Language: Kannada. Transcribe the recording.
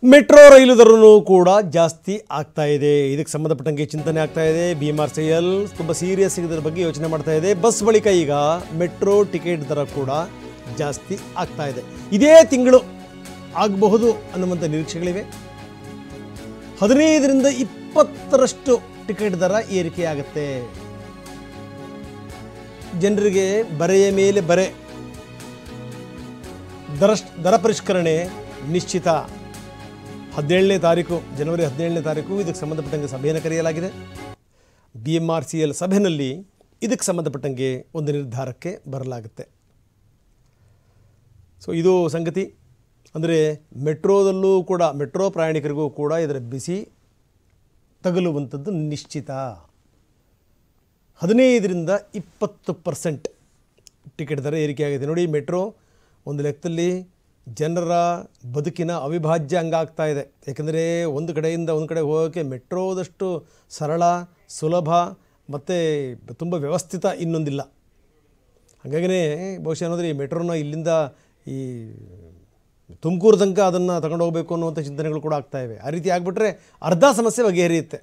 ಮೆಟ್ರೋ ರೈಲು ದರನೂ ಕೂಡ ಜಾಸ್ತಿ ಆಗ್ತಾ ಇದೆ. ಇದಕ್ಕೆ ಸಂಬಂಧಪಟ್ಟಂಗೆ ಚಿಂತನೆ ಆಗ್ತಾ ಇದೆ. BMRCL ತುಂಬ ಸೀರಿಯಸ್ ಇದರ ಬಗ್ಗೆ ಯೋಚನೆ ಮಾಡ್ತಾ ಇದೆ. ಬಸ್ ಬಳಿಕ ಈಗ ಮೆಟ್ರೋ ಟಿಕೆಟ್ ದರ ಕೂಡ ಜಾಸ್ತಿ ಆಗ್ತಾ ಇದೆ. ಇದೇ ತಿಂಗಳು ಆಗಬಹುದು ಅನ್ನುವಂಥ ನಿರೀಕ್ಷೆಗಳಿವೆ. 15ರಿಂದ 20ರಷ್ಟು ಟಿಕೆಟ್ ದರ ಏರಿಕೆಯಾಗುತ್ತೆ. ಜನರಿಗೆ ಬರೆಯ ಮೇಲೆ ಬರೆ, ದರ ಪರಿಷ್ಕರಣೆ ನಿಶ್ಚಿತ. 17ನೇ ತಾರೀಕು, ಜನವರಿ 17ನೇ ತಾರೀಕು ಇದಕ್ಕೆ ಸಂಬಂಧಪಟ್ಟಂಗೆ ಸಭೆಯನ್ನು ಕರೆಯಲಾಗಿದೆ. BMRCL ಸಭೆಯಲ್ಲಿ ಇದಕ್ಕೆ ಸಂಬಂಧಪಟ್ಟಂಗೆ ಒಂದು ನಿರ್ಧಾರಕ್ಕೆ ಬರಲಾಗುತ್ತೆ. ಸೊ ಇದು ಸಂಗತಿ. ಅಂದರೆ ಮೆಟ್ರೋದಲ್ಲೂ ಕೂಡ, ಮೆಟ್ರೋ ಪ್ರಯಾಣಿಕರಿಗೂ ಕೂಡ ಇದರ ಬಿಸಿ ತಗಲುವಂಥದ್ದು ನಿಶ್ಚಿತ. 15ರಿಂದ 20% ಟಿಕೆಟ್ ದರ ಏರಿಕೆಯಾಗಿದೆ. ನೋಡಿ, ಮೆಟ್ರೋ ಒಂದು ಲೆಕ್ಕದಲ್ಲಿ ಜನರ ಬದುಕಿನ ಅವಿಭಾಜ್ಯ ಅಂಗ ಆಗ್ತಾ ಇದೆ. ಏಕೆಂದರೆ ಒಂದು ಕಡೆಯಿಂದ ಒಂದು ಕಡೆ ಹೋಗೋಕ್ಕೆ ಮೆಟ್ರೋದಷ್ಟು ಸರಳ, ಸುಲಭ ಮತ್ತು ತುಂಬ ವ್ಯವಸ್ಥಿತ ಇನ್ನೊಂದಿಲ್ಲ. ಹಾಗಾಗಿಯೇ ಬಹುಶಃ ಏನಂದರೆ ಈ ಮೆಟ್ರೋನ ಇಲ್ಲಿಂದ ಈ ತುಮಕೂರು ತನಕ ಅದನ್ನು ತಗೊಂಡು ಹೋಗಬೇಕು ಅನ್ನುವಂಥ ಚಿಂತನೆಗಳು ಕೂಡ ಆಗ್ತಾಯಿವೆ. ಆ ರೀತಿ ಆಗಿಬಿಟ್ರೆ ಅರ್ಧ ಸಮಸ್ಯೆ ಬಗೆಹರಿಯುತ್ತೆ.